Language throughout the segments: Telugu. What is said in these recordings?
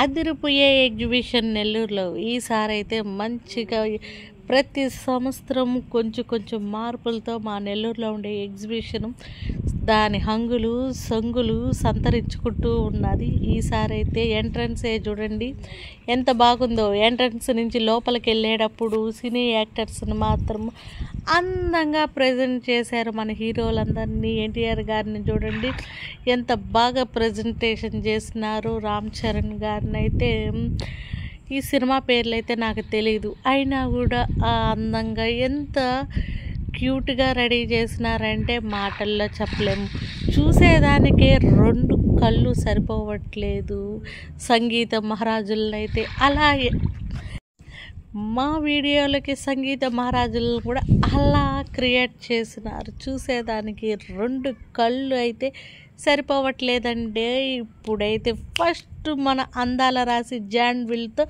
అదిరిపోయే ఎగ్జిబిషన్ నెల్లూరులో ఈసారి అయితే మంచిగా ప్రతి సంవత్సరం కొంచెం మార్పులతో మా నెల్లూరులో ఉండే ఎగ్జిబిషన్ దాని హంగులు సంగులు సంతరించుకుంటూ ఉన్నది. ఈసారి అయితే ఎంట్రన్సే చూడండి ఎంత బాగుందో. ఎంట్రన్స్ నుంచి లోపలికి వెళ్ళేటప్పుడు సినీ యాక్టర్స్ని మాత్రం అందంగా ప్రజెంట్ చేశారు. మన హీరోలందరినీ ఎన్టీఆర్ గారిని చూడండి ఎంత బాగా ప్రజెంటేషన్ చేసినారు. రామ్ చరణ్ గారిని అయితే ఈ సినిమా పేర్లు అయితే నాకు తెలియదు, అయినా కూడా ఆ అందంగా ఎంత క్యూట్గా రెడీ చేసినారంటే మాటల్లో చెప్పలేము. చూసేదానికే రెండు కళ్ళు సరిపోవట్లేదు. సంగీత మహారాజులను అయితే అలాగే మా వీడియోలకి సంగీత మహారాజులను కూడా అలా క్రియేట్ చేసినారు. చూసేదానికి రెండు కళ్ళు అయితే సరిపోవట్లేదంటే ఇప్పుడైతే ఫస్ట్ మన అందాల రాసి జాన్విల్తో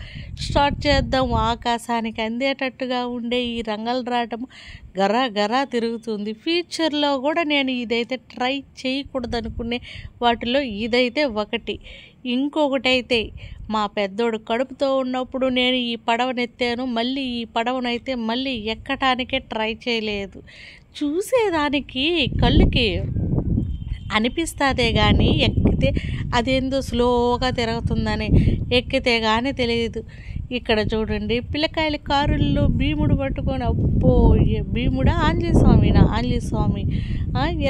స్టార్ట్ చేద్దాం. ఆకాశానికి అందేటట్టుగా ఉండే ఈ రంగల రాటం గరా గరా తిరుగుతుంది. ఫ్యూచర్లో కూడా నేను ఇదైతే ట్రై చేయకూడదు అనుకునే వాటిలో ఇదైతే ఒకటి. ఇంకొకటైతే మా పెద్దోడు కడుపుతో ఉన్నప్పుడు నేను ఈ పడవనెత్తాను, మళ్ళీ ఈ పడవనైతే మళ్ళీ ఎక్కటానికే ట్రై చేయలేదు. చూసేదానికి కళ్ళకి అనిపిస్తుందే కానీ ఎక్కితే అదేందో స్లోగా తిరుగుతుందని, ఎక్కితే కానీ తెలియదు. ఇక్కడ చూడండి పిల్లకాయల కారుల్లో భీముడు పట్టుకొని, అబ్బో భీముడా ఆంజనేయ స్వామి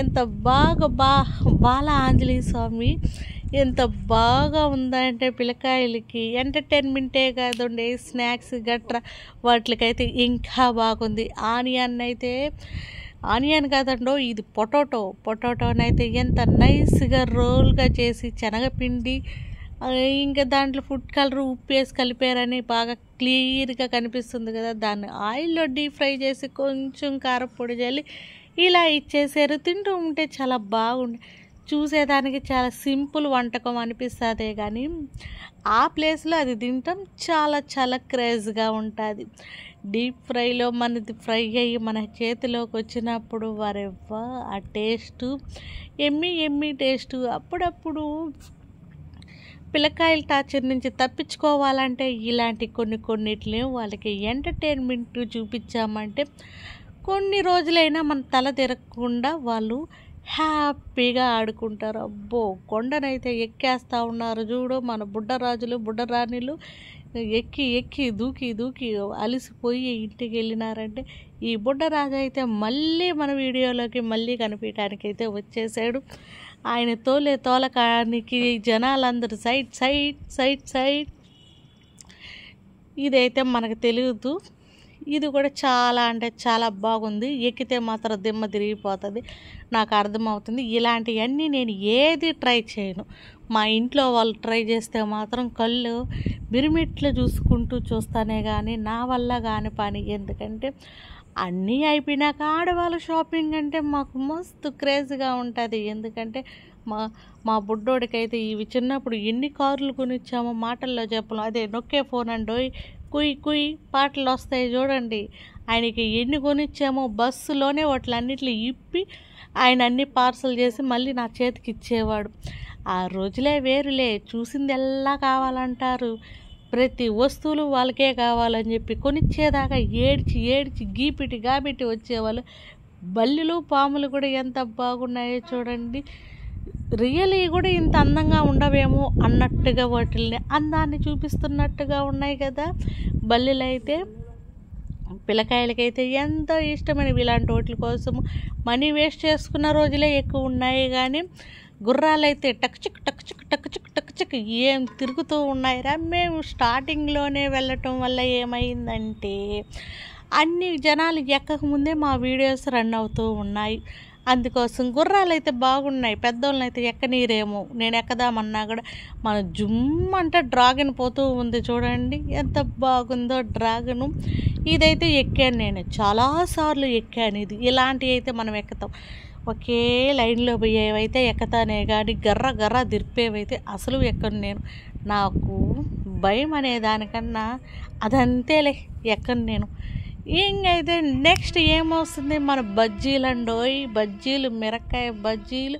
ఎంత బాగా బాల ఆంజనేయ స్వామి ఎంత బాగా ఉందంటే పిల్లకాయలకి ఎంటర్టైన్మెంటే కాదండి, స్నాక్స్ గట్రా వాటికైతే ఇంకా బాగుంది. ఆనియన్ కాదండో ఇది పొటాటోనైతే ఎంత నైస్గా రోల్గా చేసి శనగపిండి ఇంకా దాంట్లో ఫుడ్ కలర్ ఉప్పు వేసి కలిపారని బాగా క్లియర్గా కనిపిస్తుంది కదా. దాన్ని ఆయిల్లో డీప్ ఫ్రై చేసి కొంచెం కారపొడి చల్లి ఇలా ఇచ్చేసారు. తింటూ ఉంటే చాలా బాగుంది. చూసేదానికి చాలా సింపుల్ వంటకం అనిపిస్తుంది కానీ ఆ ప్లేస్లో అది తింటాం చాలా క్రేజ్గా ఉంటుంది. డీప్ ఫ్రైలో మనది ఫ్రై అయ్యి మన చేతిలోకి వచ్చినప్పుడు వరెవ్వా ఆ టేస్టు ఎమ్మి టేస్టు. అప్పుడప్పుడు పిల్లకాయల టార్చర్ నుంచి తప్పించుకోవాలంటే ఇలాంటి కొన్నిటిని వాళ్ళకి ఎంటర్టైన్మెంట్ చూపించామంటే కొన్ని రోజులైనా మన తల తిరగకుండా వాళ్ళు హ్యాపీగా ఆడుకుంటారు. అబ్బో కొండనైతే ఎక్కేస్తూ ఉన్నారు చూడు మన బుడ్డరాజులు బుడ్డరాణిలు. ఎక్కి దూకి అలిసిపోయి ఇంటికి వెళ్ళినారంటే ఈ బుడ్డరాజు అయితే మళ్ళీ మన వీడియోలోకి మళ్ళీ కనిపించడానికి అయితే వచ్చేసాడు. ఆయన తోలకానికి జనాలందరూ సైడ్ ఇదైతే మనకు తెలియదు. ఇది కూడా చాలా అంటే చాలా బాగుంది. ఎక్కితే మాత్రం దిమ్మ తిరిగిపోతుంది, నాకు అర్థమవుతుంది. ఇలాంటివన్నీ నేను ఏది ట్రై చేయను. మా ఇంట్లో వాళ్ళు ట్రై చేస్తే మాత్రం కళ్ళు బిరిమిట్లు చూస్తానే కానీ నా వల్ల కాని పని. ఎందుకంటే అన్నీ అయిపోయినాక ఆడవాళ్ళు షాపింగ్ అంటే మాకు మస్తు క్రేజ్గా ఉంటుంది. ఎందుకంటే మా బుడ్డోడికైతే ఇవి చిన్నప్పుడు ఎన్ని కార్లు కొనిచ్చామో మాటల్లో చెప్పలేం. అదే నొక్కే ఫోన్ అండోయ్ కుయ్ పాటలు వస్తాయి చూడండి. ఆయనకి ఎన్ని కొనిచ్చామో బస్సులోనే వాటిలన్నిటిని ఇప్పి ఆయన అన్ని పార్సల్ చేసి మళ్ళీ నా చేతికి ఇచ్చేవాడు. ఆ రోజులే వేరులే. చూసింది ఎలా కావాలంటారు, ప్రతి వస్తువులు వాళ్ళకే కావాలని చెప్పి కొనిచ్చేదాకా ఏడ్చి గాబెట్టి వచ్చేవాళ్ళు. బల్లులు పాములు కూడా ఎంత బాగున్నాయో చూడండి. రియలీ కూడా ఇంత అందంగా ఉండవేమో అన్నట్టుగా వాటిల్ని అందాన్ని చూపిస్తున్నట్టుగా ఉన్నాయి కదా బల్లులు అయితే. పిల్లకాయలకైతే ఎంతో ఇష్టమైనవి. ఇలాంటి వాటి కోసం మనీ వేస్ట్ చేసుకున్న రోజులే ఎక్కువ ఉన్నాయి కానీ గుర్రాలైతే టక్చుక్ ఏం తిరుగుతూ ఉన్నాయిరా. మేము స్టార్టింగ్లోనే వెళ్ళటం వల్ల ఏమైందంటే అన్ని జనాలు ఎక్కకముందే మా వీడియోస్ రన్ అవుతూ ఉన్నాయి. అందుకోసం గుర్రాలు అయితే బాగున్నాయి. పెద్దోళ్ళని అయితే ఎక్కనీరేమో. నేను ఎక్కదామన్నా కూడా మన జుమ్ అంటే డ్రాగన్ పోతూ ఉంది చూడండి ఎంత బాగుందో డ్రాగను. ఇదైతే ఎక్కాను, నేను చాలాసార్లు ఎక్కాను. ఇలాంటివి అయితే మనం ఎక్కుతాం. ఒకే లైన్లో పోయేవైతే ఎక్కుతానే కానీ గర్ర దిర్పేవైతే అసలు ఎక్కను నేను. నాకు భయం అనే దానికన్నా అదంతేలే ఎక్కను నేను. ఇంకైతే నెక్స్ట్ ఏమొస్తుంది మన బజ్జీలు అండోయ్. బజ్జీలు మిరపకాయ బజ్జీలు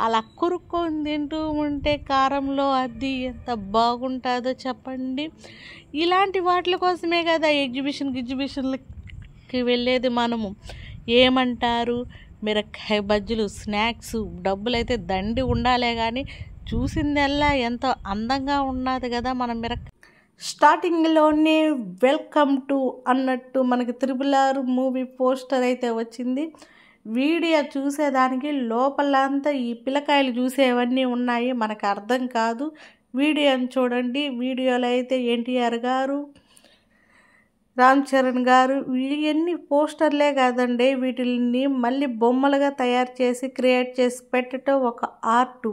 అలా కురుక్కొని తింటూ ఉంటే కారంలో అది ఎంత బాగుంటుందో చెప్పండి. ఇలాంటి వాటి కోసమే కదా ఎగ్జిబిషన్లకి వెళ్ళేది మనము. ఏమంటారు, మిరపకాయ బజ్జీలు స్నాక్స్, డబ్బులైతే దండి ఉండాలే కానీ చూసిందల్లా ఎంతో అందంగా ఉన్నది కదా మన స్టార్టింగ్లోనే వెల్కమ్ టు అన్నట్టు మనకి RRR మూవీ పోస్టర్ అయితే వచ్చింది. వీడియో చూసేదానికి లోపలంతా ఈ పిల్లకాయలు చూసేవన్నీ ఉన్నాయి, మనకు అర్థం కాదు. వీడియోని చూడండి. వీడియోలో అయితే ఎన్టీఆర్ గారు, రామ్ చరణ్ గారు, ఇవన్నీ పోస్టర్లే కాదండి, వీటిని మళ్ళీ బొమ్మలుగా తయారు చేసి క్రియేట్ చేసి పెట్టడం ఒక ఆర్టు.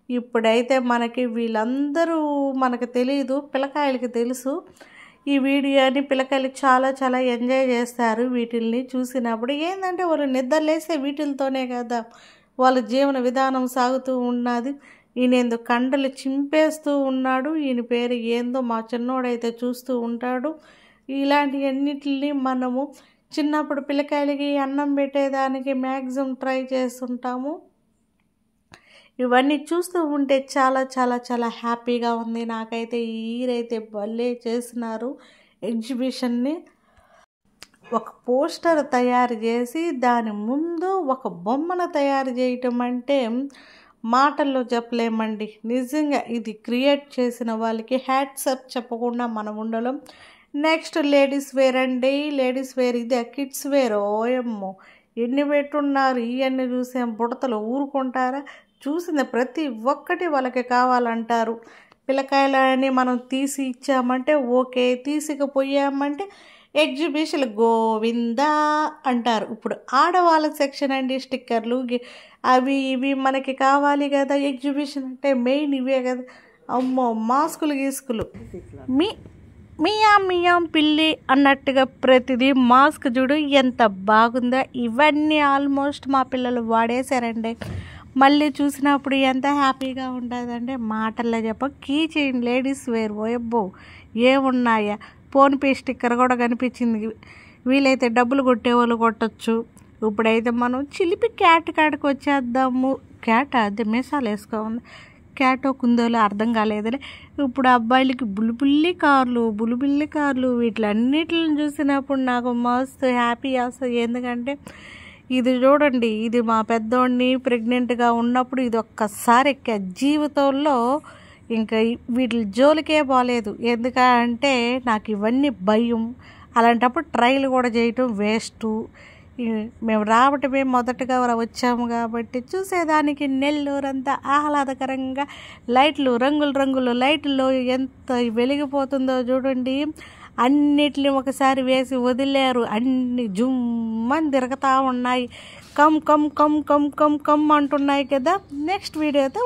ఇప్పుడైతే మనకి వీళ్ళందరూ మనకు తెలియదు, పిల్లకాయలకి తెలుసు. ఈ వీడియోని పిల్లకాయలు చాలా చాలా ఎంజాయ్ చేస్తారు. వీటిల్ని చూసినప్పుడు ఏంటంటే వాళ్ళు నిద్రలేసే వీటితోనే కదా వాళ్ళ జీవన విధానం సాగుతూ ఉన్నది. ఈయనేందో కండలు చింపేస్తూ ఉన్నాడు. ఈయన పేరు ఏందో మా చిన్నోడైతే చూస్తూ ఉంటాడు. ఇలాంటివన్నిటిని మనము చిన్నప్పుడు పిల్లకాయలకి అన్నం పెట్టేదానికి మ్యాక్సిమం ట్రై చేస్తుంటాము. ఇవన్నీ చూస్తూ ఉంటే చాలా చాలా చాలా హ్యాపీగా ఉంది నాకైతే. ఈరైతే భలే చేసినారు ఎగ్జిబిషన్ని. ఒక పోస్టర్ తయారు చేసి దాని ముందు ఒక బొమ్మను తయారు చేయటం అంటే మాటల్లో చెప్పలేమండి. నిజంగా ఇది క్రియేట్ చేసిన వాళ్ళకి హ్యాట్సప్ చెప్పకుండా మనం ఉండలేం. నెక్స్ట్ లేడీస్ వేర్ అండి. లేడీస్ వేర్ ఇది కిడ్స్ వేర్. ఓయమ్మో ఎన్ని పెట్టున్నారు. ఇవన్నీ చూసే బుడతలు ఊరుకుంటారా? చూసిన ప్రతి ఒక్కటి వాళ్ళకి కావాలంటారు. పిల్లకాయలని మనం తీసి ఇచ్చామంటే ఓకే, తీసుకుపోయామంటే ఎగ్జిబిషన్ గోవిందా అంటారు. ఇప్పుడు ఆడవాళ్ళ సెక్షన్ అండి, స్టిక్కర్లు అవి ఇవి మనకి కావాలి కదా. ఎగ్జిబిషన్ అంటే మెయిన్ ఇవే కదా. అమ్మో మాస్కులు గీసుకులు మియాం పిల్లి అన్నట్టుగా ప్రతిదీ మాస్క్ చూడు ఎంత బాగుందో. ఇవన్నీ ఆల్మోస్ట్ మా పిల్లలు వాడేశారండి. మళ్ళీ చూసినప్పుడు ఎంత హ్యాపీగా ఉంటుందంటే మాటల్లో చెప్ప. కీ చైన్ లేడీస్ వేర్ ఓయబ్బో ఏమున్నాయా. ఫోన్పే స్టిక్కర్ కూడా కనిపించింది. వీలైతే డబ్బులు కొట్టేవాళ్ళు కొట్టచ్చు. ఇప్పుడైతే మనం చిలిపి క్యాట్ కాడికి వచ్చేద్దాము. క్యాట్ అదే మీసాలు వేసుకోండి. క్యాటో కుందోలో అర్థం కాలేదులే. ఇప్పుడు అబ్బాయిలకి బుల్లిబిల్లి కార్లు వీటిలన్నిటిని చూసినప్పుడు నాకు మస్తు హ్యాపీ వస్తుంది. ఎందుకంటే ఇది చూడండి, ఇది మా పెద్దోడిని ప్రెగ్నెంట్గా ఉన్నప్పుడు ఇది ఒక్కసారి ఎక్కా. జీవితంలో ఇంకా వీటి జోలికే పోలేదు. ఎందుకంటే నాకు ఇవన్నీ భయం. అలాంటప్పుడు ట్రైల్ కూడా చేయటం వేస్టు. మేము రావటమే మొదటగా వచ్చాము కాబట్టి చూసేదానికి నెల్లూరంతా ఆహ్లాదకరంగా లైట్లు రంగుల లైట్లో ఎంత వెలిగిపోతుందో చూడండి. అన్నిటిని ఒకసారి వేసి వదిలేరు. అన్ని జుమ్మని తిరుగుతూ ఉన్నాయి. Come come come come come come అంటున్నాయి కదా. నెక్స్ట్ వీడియోతో